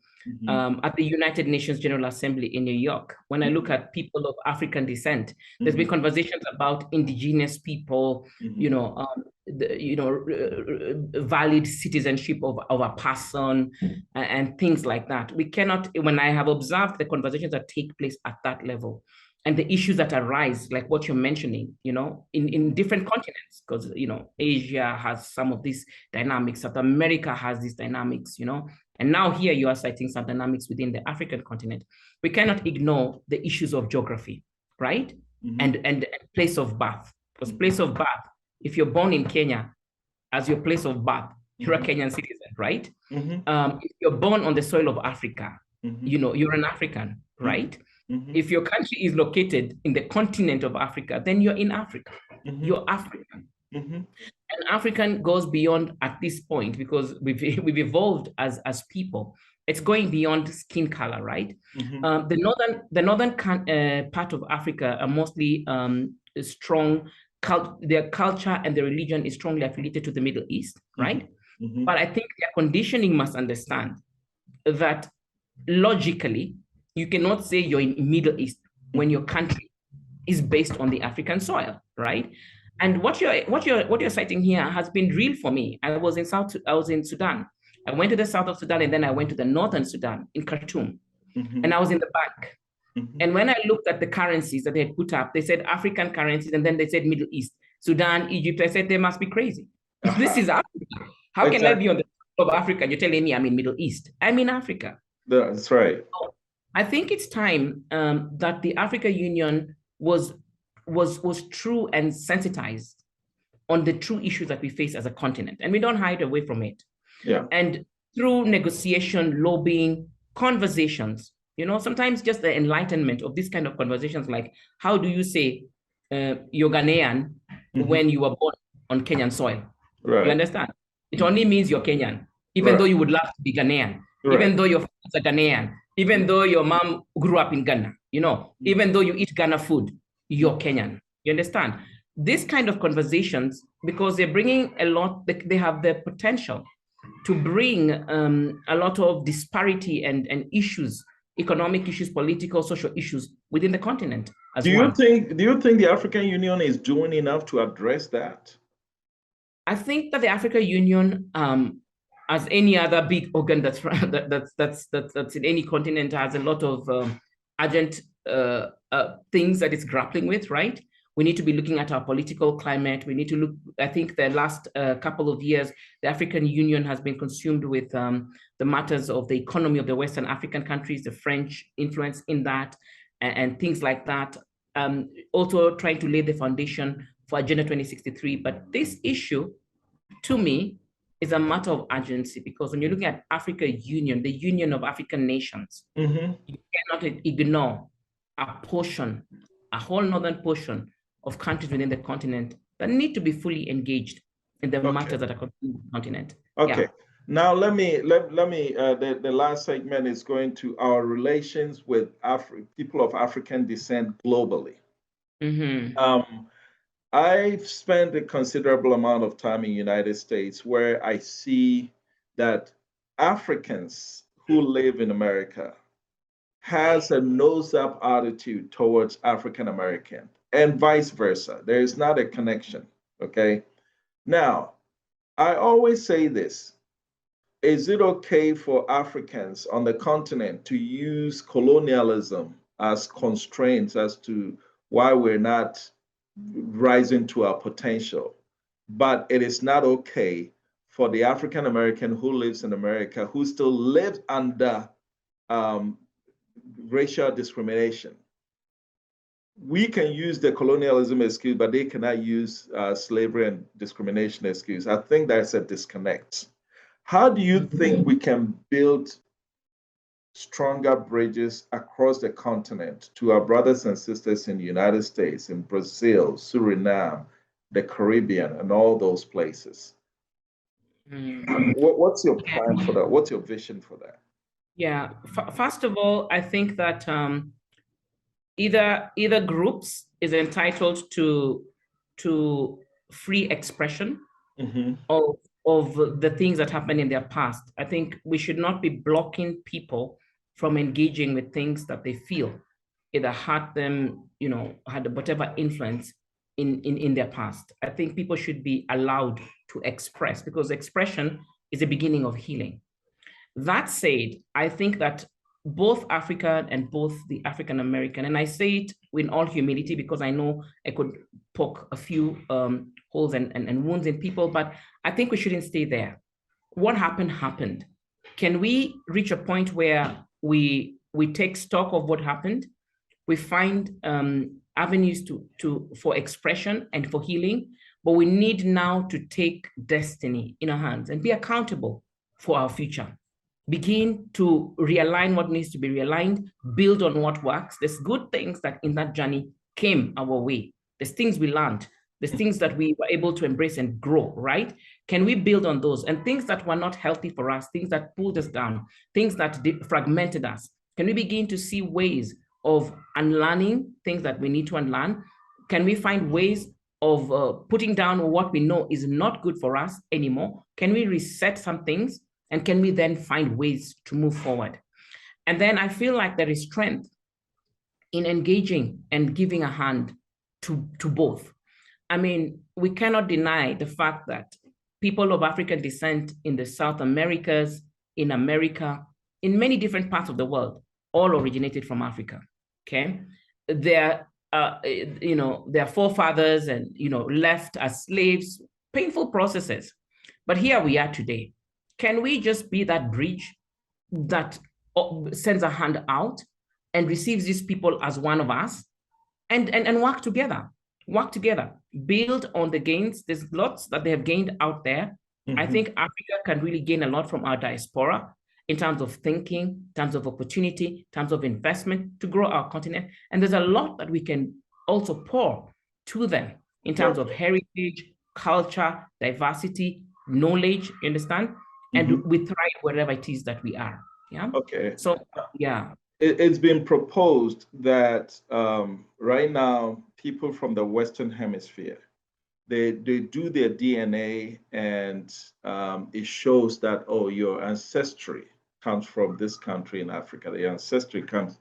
B: at the United Nations General Assembly in New York, when I look at people of African descent, there's been conversations about indigenous people, you know, valid citizenship of a person and things like that. We cannot, when I have observed the conversations that take place at that level, and the issues that arise, like what you're mentioning, you know, in different continents, because, you know, Asia has some of these dynamics, South America has these dynamics, you know, and now here you are citing some dynamics within the African continent. We cannot ignore the issues of geography, right? And place of birth, because place of birth, if you're born in Kenya as your place of birth, you're a Kenyan citizen, right? If you're born on the soil of Africa, you know, you're an African, right? If your country is located in the continent of Africa, then you're in Africa. You're African. And African goes beyond at this point, because we've evolved as people. It's going beyond skin color, right? The northern part of Africa are mostly strong. Their culture and their religion is strongly affiliated to the Middle East, right? But I think their conditioning must understand that logically, you cannot say you're in Middle East when your country is based on the African soil, right? And what you're citing here has been real for me. I was in Sudan. I went to the south of Sudan, and then I went to the northern Sudan in Khartoum, and I was in the bank. And when I looked at the currencies that they had put up, they said African currencies, and then they said Middle East, Sudan, Egypt. I said they must be crazy. This is Africa. How can I be on the top of Africa? You're telling me I'm in Middle East. I'm in Africa.
A: That's right.
B: So I think it's time that the African Union was true and sensitized on the true issues that we face as a continent, and we don't hide away from it.
A: Yeah.
B: And through negotiation, lobbying, conversations, sometimes just the enlightenment of this kind of conversations, like how do you say you're Ghanaian when you were born on Kenyan soil?
A: Right.
B: You understand? It only means you're Kenyan, even though you would love to be Ghanaian, even though your father's a Ghanaian, even though your mom grew up in Ghana, even though you eat Ghana food, you're Kenyan. You understand? This kind of conversations, because they're bringing a lot, they have the potential to bring a lot of disparity and issues, economic issues, political, social issues within the continent as well.
A: Do you think the African Union is doing enough to address that?
B: I think that the African Union, as any other big organ that's in any continent, has a lot of urgent things that it's grappling with, right? We need to be looking at our political climate. We need to look, I think the last couple of years, the African Union has been consumed with the matters of the economy of the Western African countries, the French influence in that, and things like that. Also trying to lay the foundation for Agenda 2063. But this issue, to me, is a matter of urgency, because when you're looking at Africa Union, the Union of African Nations, you cannot ignore a whole northern portion of countries within the continent that need to be fully engaged in the matters that are concerning the continent.
A: Okay.
B: Yeah.
A: Now let me the last segment is going to our relations with people of African descent globally. I've spent a considerable amount of time in the United States, where I see that Africans who live in America has a nose-up attitude towards African American, and vice versa. There is not a connection, okay? Now, I always say this: is it okay for Africans on the continent to use colonialism as constraints as to why we're not rising to our potential? But it is not okay for the African American who lives in America, who still lives under racial discrimination. We can use the colonialism excuse, but they cannot use slavery and discrimination excuse. I think there's a disconnect. How do you think we can build stronger bridges across the continent to our brothers and sisters in the United States, in Brazil, Suriname, the Caribbean, and all those places? What's your plan for that? What's your vision for that?
B: Yeah, first of all, I think that either groups is entitled to free expression of the things that happened in their past. I think we should not be blocking people from engaging with things that they feel either hurt them, had whatever influence in their past. I think people should be allowed to express, because expression is the beginning of healing. That said, I think that both Africa and both the African American, and I say it in all humility because I know I could poke a few holes and wounds in people, but I think we shouldn't stay there. What happened, happened. Can we reach a point where we take stock of what happened? We find avenues for expression and for healing, but we need now to take destiny in our hands and be accountable for our future. Begin to realign what needs to be realigned, build on what works. There's good things that in that journey came our way. There's things we learned. There's things that we were able to embrace and grow, right? Can we build on those? And things that were not healthy for us, things that pulled us down, things that fragmented us, can we begin to see ways of unlearning things that we need to unlearn? Can we find ways of putting down what we know is not good for us anymore? Can we reset some things? And can we then find ways to move forward? And then I feel like there is strength in engaging and giving a hand to both. I mean, we cannot deny the fact that people of African descent in the South Americas, in America, in many different parts of the world, all originated from Africa, okay? Their forefathers and, left as slaves, painful processes. But here we are today. Can we just be that bridge that sends a hand out and receives these people as one of us and work together, build on the gains? There's lots that they have gained out there. Mm-hmm. I think Africa can really gain a lot from our diaspora in terms of thinking, in terms of opportunity, in terms of investment to grow our continent. And there's a lot that we can also pour to them in terms of heritage, culture, diversity, knowledge, you understand? And mm-hmm. we thrive wherever it is that we are. Yeah. Okay. So, yeah.
A: It's been proposed that right now, people from the Western Hemisphere, they do their DNA and it shows that, oh, your ancestry comes from this country in Africa. The ancestry comes,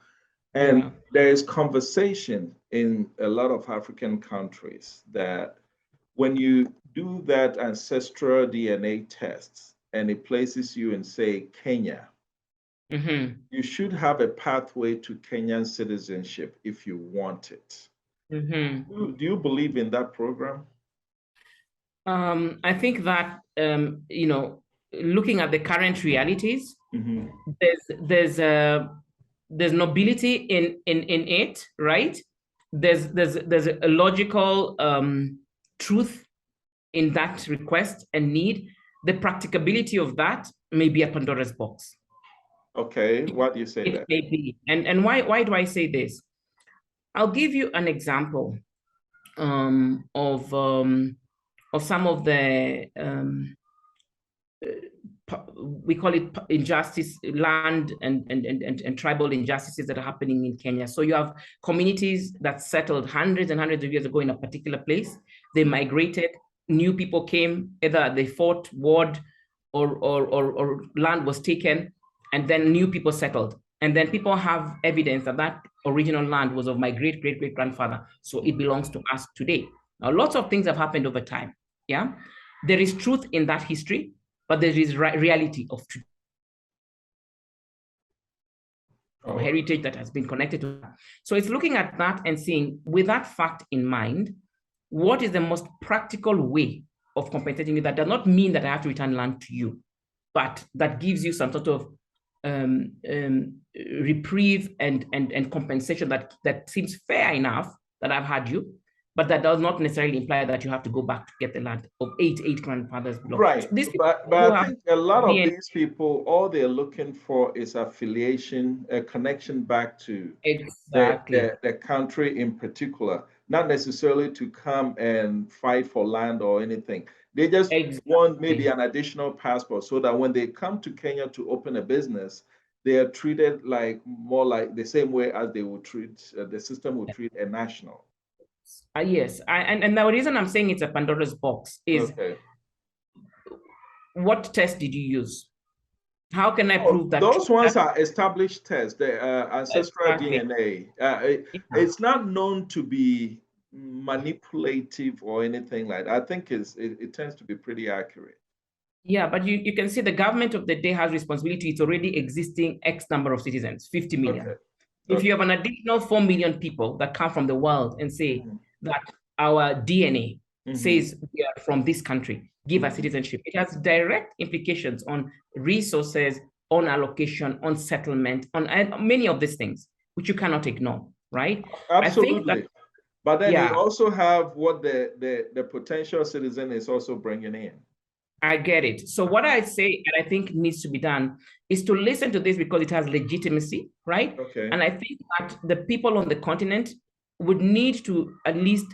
A: and there is conversation in a lot of African countries that when you do that ancestral DNA tests and it places you in, say, Kenya, mm-hmm. you should have a pathway to Kenyan citizenship if you want it. Mm-hmm. Do you believe in that program?
B: I think that, looking at the current realities, mm-hmm. there's nobility in it, right? There's a logical truth in that request and need. The practicability of that may be a Pandora's box.
A: Okay, why do you say that?
B: It may be. And why do I say this? I'll give you an example of some of the we call it injustice, land and tribal injustices that are happening in Kenya. So you have communities that settled hundreds and hundreds of years ago in a particular place. They migrated, new people came, either they fought, warred, or land was taken, and then new people settled. And then people have evidence that that original land was of my great-great-great-grandfather, so it belongs to us today. Now, lots of things have happened over time, yeah? There is truth in that history, but there is reality of truth. Or heritage that has been connected to that. So it's looking at that and seeing, with that fact in mind, what is the most practical way of compensating you? That does not mean that I have to return land to you, but that gives you some sort of reprieve and compensation that seems fair enough that I've had you, but that does not necessarily imply that you have to go back to get the land of eight grandfathers belong.
A: Right, so but I think a lot of these people, all they're looking for is affiliation, a connection back to the country in particular, not necessarily to come and fight for land or anything. They just want maybe an additional passport so that when they come to Kenya to open a business, they are treated more like the same way as they would treat, the system would treat a national.
B: Yes, and the reason I'm saying it's a Pandora's box is, what test did you use? How can I prove that?
A: Those ones are established tests, the ancestral DNA. It's not known to be manipulative or anything like that. I think it tends to be pretty accurate.
B: Yeah, but you can see the government of the day has responsibility. It's already existing X number of citizens, 50 million. Okay. If you have an additional 4 million people that come from the world and say that our DNA says we are from this country, give us citizenship, it has direct implications on resources, on allocation, on settlement, on many of these things, which you cannot ignore, right?
A: Absolutely. I think that, but then you also have what the potential citizen is also bringing in.
B: I get it. So what I say, and I think needs to be done, is to listen to this because it has legitimacy, right? Okay. And I think that the people on the continent would need to at least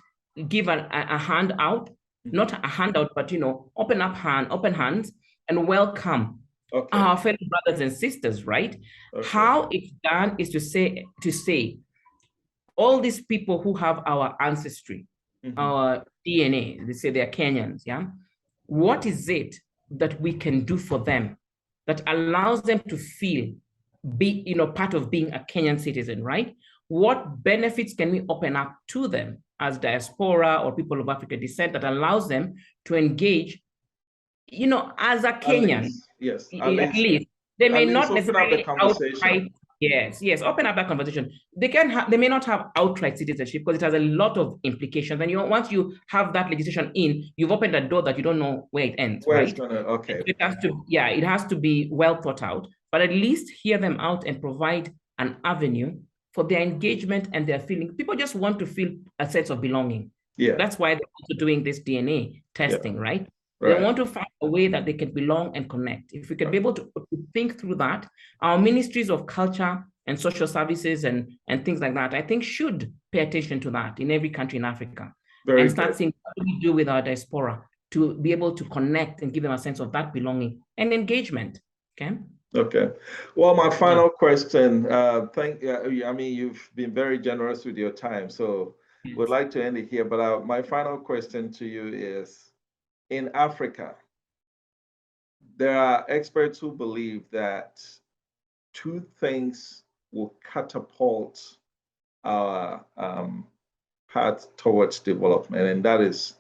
B: give a hand out not a handout, but open hands and welcome our fellow brothers and sisters, right? How it's done is to say all these people who have our ancestry, our DNA, they say they're Kenyans, yeah? What is it that we can do for them that allows them to feel, be part of being a Kenyan citizen, right? What benefits can we open up to them as diaspora or people of African descent that allows them to engage, as a Kenyan? At least. They may not necessarily outright. Yes, open up that conversation. They may not have outright citizenship because it has a lot of implications. And once you have that legislation in, you've opened a door that you don't know where it ends, right? It has to be well thought out, but at least hear them out and provide an avenue for their engagement and their feeling. People just want to feel a sense of belonging. Yeah. That's why they're also doing this DNA testing, right? They want to find a way that they can belong and connect. If we can be able to think through that, our ministries of culture and social services and things like that, I think should pay attention to that in every country in Africa. And start seeing what do we do with our diaspora to be able to connect and give them a sense of that belonging and engagement. Okay.
A: Well, my final question, you've been very generous with your time, so would like to end it here, but my final question to you is, in Africa, there are experts who believe that two things will catapult our path towards development, and that is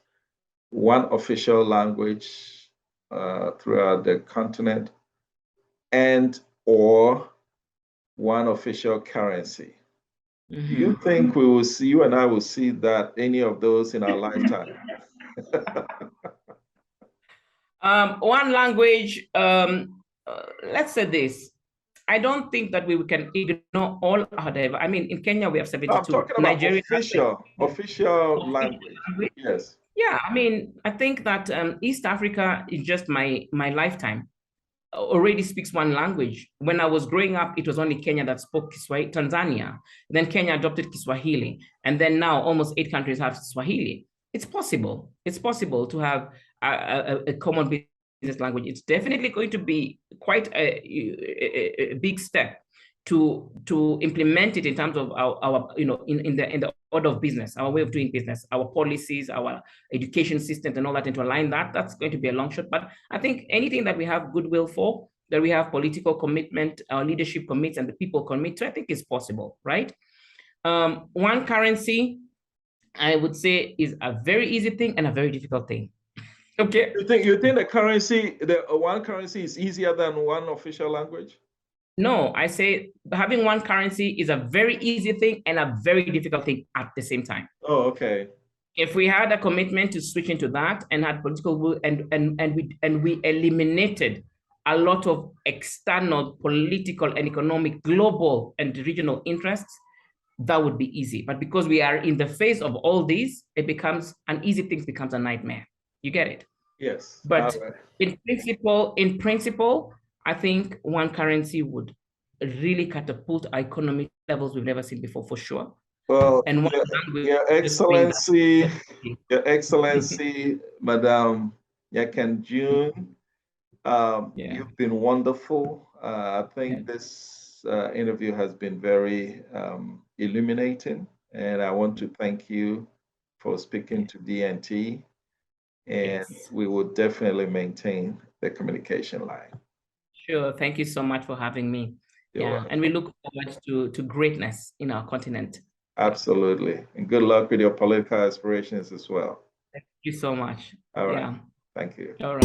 A: one official language throughout the continent or one official currency. Do you think you and I will see that any of those in our lifetime?
B: One language, let's say this. I don't think that we can ignore all other. I mean, in Kenya, we have 72.
A: I'm talking about Nigeria official language. Yes.
B: Yeah, I mean, I think that East Africa is just my lifetime. Already speaks one language. When I was growing up, it was only Kenya that spoke Kiswahili, Tanzania. Then Kenya adopted Kiswahili. And then now almost 8 countries have Swahili. It's possible. It's possible to have a common business language. It's definitely going to be quite a big step to implement it in terms of our in the order of business, our way of doing business, our policies, our education systems, and all that, and to align that. That's going to be a long shot. But I think anything that we have goodwill for, that we have political commitment, our leadership commits, and the people commit to, I think is possible, right? One currency, I would say, is a very easy thing and a very difficult thing. Okay.
A: You think the one currency is easier than one official language?
B: No, I say having one currency is a very easy thing and a very difficult thing at the same time.
A: Oh, okay.
B: If we had a commitment to switch into that and had political will and we eliminated a lot of external political and economic, global and regional interests, that would be easy. But because we are in the face of all these, it becomes an easy thing, becomes a nightmare. You get it?
A: Yes.
B: But in principle, I think one currency would really catapult our economic levels we've never seen before, for sure.
A: Well, and Your Excellency, Madam Nyakanjune, you've been wonderful. I think this interview has been very illuminating, and I want to thank you for speaking to DNT, and we will definitely maintain the communication line.
B: Sure. Thank you so much for having me. And we look forward to greatness in our continent.
A: Absolutely. And good luck with your political aspirations as well.
B: Thank you so much.
A: All right. Thank you.
B: All right.